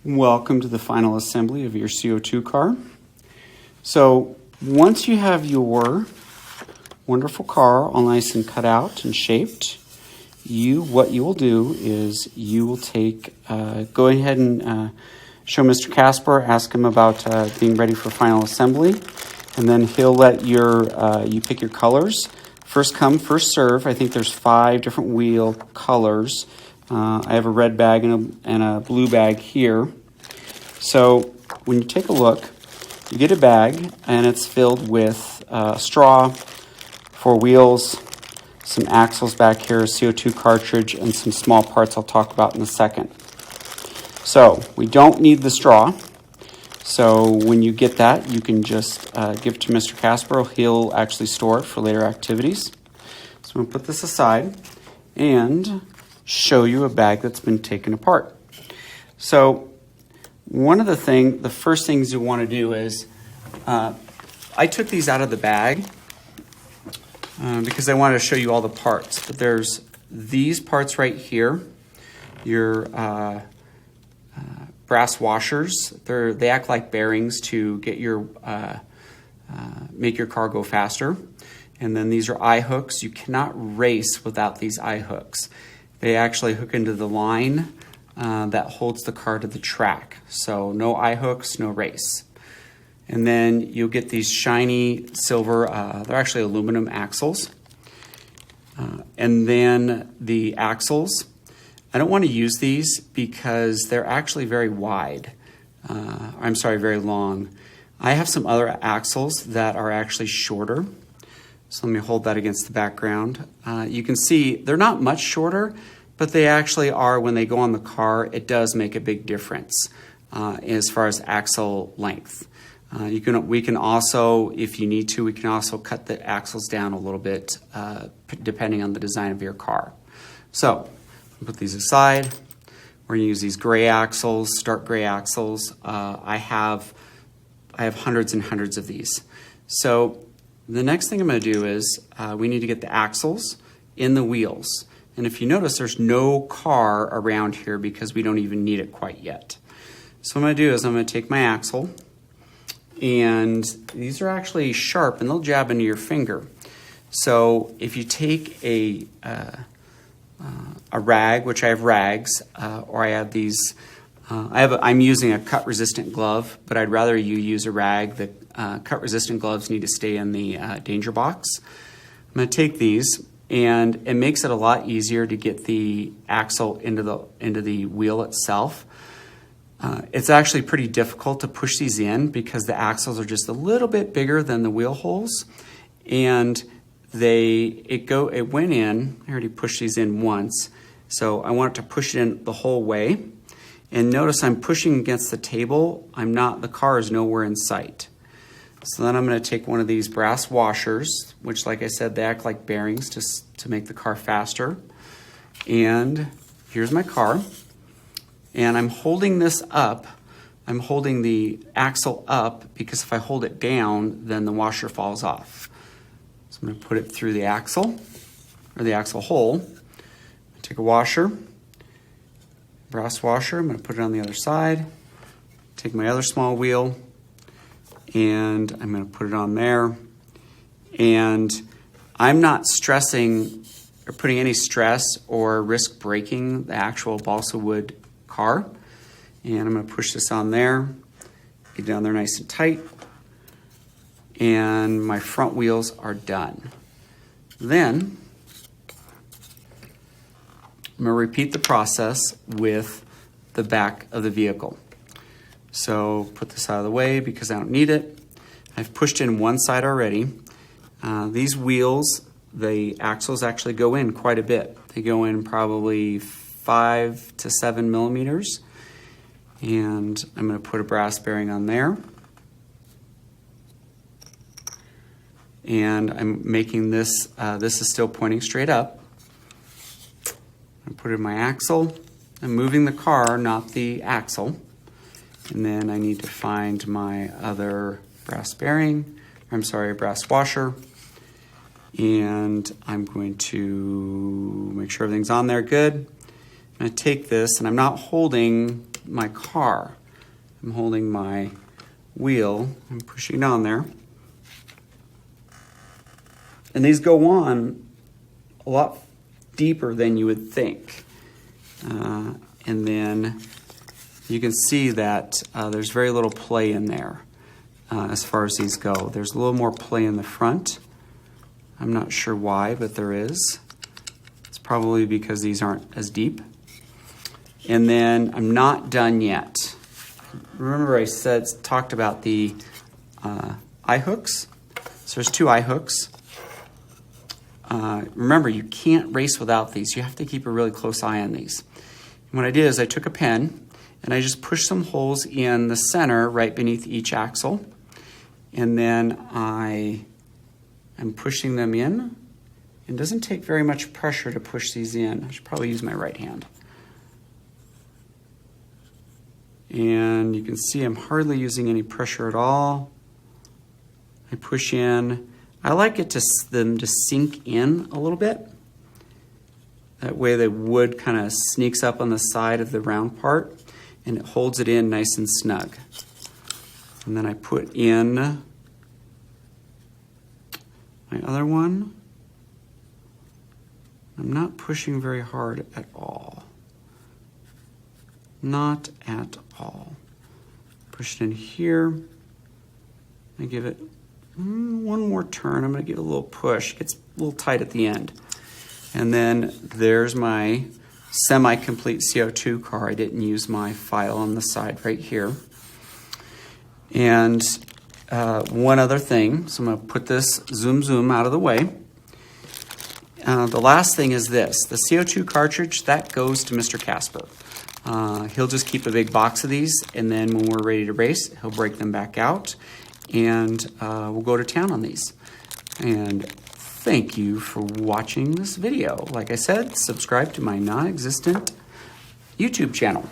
Welcome to the final assembly of your CO2 car. So once you have your wonderful car all nice and cut out and shaped, what you will do is you will go ahead and show Mr. Casper, ask him about being ready for final assembly, and then he'll let you pick your colors. First come, first serve. I think there's 5 different wheel colors. I have a red bag and a blue bag here. So when you take a look, you get a bag and it's filled with straw, 4 wheels, some axles back here, a CO2 cartridge, and some small parts I'll talk about in a second. So we don't need the straw. So when you get that, you can just give it to Mr. Casper. He'll actually store it for later activities. So I'm going to put this aside and show you a bag that's been taken apart. So the first things you want to do is, I took these out of the bag because I wanted to show you all the parts. But there's these parts right here, your brass washers. They act like bearings to get make your car go faster. And then these are eye hooks. You cannot race without these eye hooks. They actually hook into the line that holds the car to the track. So no eye hooks, no race. And then you'll get these shiny silver, they're actually aluminum axles. And then the axles, I don't want to use these because they're actually very wide. Very long. I have some other axles that are actually shorter. So let me hold that against the background. You can see they're not much shorter, but they actually are. When they go on the car, it does make a big difference as far as axle length. We can also, if you need to, we can also cut the axles down a little bit depending on the design of your car. So put these aside. We're going to use these gray axles, stark gray axles. I have hundreds and hundreds of these. So the next thing I'm going to do is we need to get the axles in the wheels. And if you notice, there's no car around here because we don't even need it quite yet. So what I'm going to do is I'm going to take my axle, and these are actually sharp and they'll jab into your finger. So if you take a rag, which I have rags, or I have these, I'm using a cut-resistant glove, but I'd rather you use a rag. The cut-resistant gloves need to stay in the danger box. I'm going to take these, and it makes it a lot easier to get the axle into the wheel itself. It's actually pretty difficult to push these in because the axles are just a little bit bigger than the wheel holes, and it went in. I already pushed these in once, so I want it to push it in the whole way. And notice I'm pushing against the table. The car is nowhere in sight. So then I'm going to take one of these brass washers, which, like I said, they act like bearings to make the car faster. And here's my car. And I'm holding this up. I'm holding the axle up because if I hold it down, then the washer falls off. So I'm going to put it through the axle, or the axle hole. Take a washer, brass washer. I'm going to put it on the other side. Take my other small wheel, and I'm going to put it on there. And I'm not stressing or putting any stress or risk breaking the actual balsa wood car. And I'm going to push this on there, get down there nice and tight, and my front wheels are done. Then I'm going to repeat the process with the back of the vehicle. So put this out of the way because I don't need it. I've pushed in one side already. These wheels, the axles actually go in quite a bit. They go in probably 5 to 7 millimeters. And I'm going to put a brass bearing on there. And I'm making this, this is still pointing straight up. I put it in my axle. I'm moving the car, not the axle. And then I need to find my other brass washer. And I'm going to make sure everything's on there good. I'm going to take this, and I'm not holding my car. I'm holding my wheel, I'm pushing down there. And these go on a lot deeper than you would think. And then you can see that there's very little play in there as far as these go. There's a little more play in the front. I'm not sure why, but there is. It's probably because these aren't as deep. And then I'm not done yet. Remember I talked about the eye hooks? So there's 2 eye hooks. Remember, you can't race without these. You have to keep a really close eye on these. And what I did is I took a pen and I just pushed some holes in the center right beneath each axle. And then I am pushing them in. It doesn't take very much pressure to push these in. I should probably use my right hand. And you can see I'm hardly using any pressure at all. I push in. I like them to sink in a little bit. That way the wood kind of sneaks up on the side of the round part and it holds it in nice and snug. And then I put in my other one. I'm not pushing very hard at all. Not at all. Push it in here. I give it one more turn. I'm going to give it a little push. It gets a little tight at the end. And then there's my semi-complete CO2 car. I didn't use my file on the side right here. And one other thing. So I'm going to put this zoom out of the way. The last thing is this. The CO2 cartridge, that goes to Mr. Casper. He'll just keep a big box of these, and then when we're ready to race, he'll break them back out, and we'll go to town on these. And thank you for watching this video. Like I said, subscribe to my non-existent YouTube channel.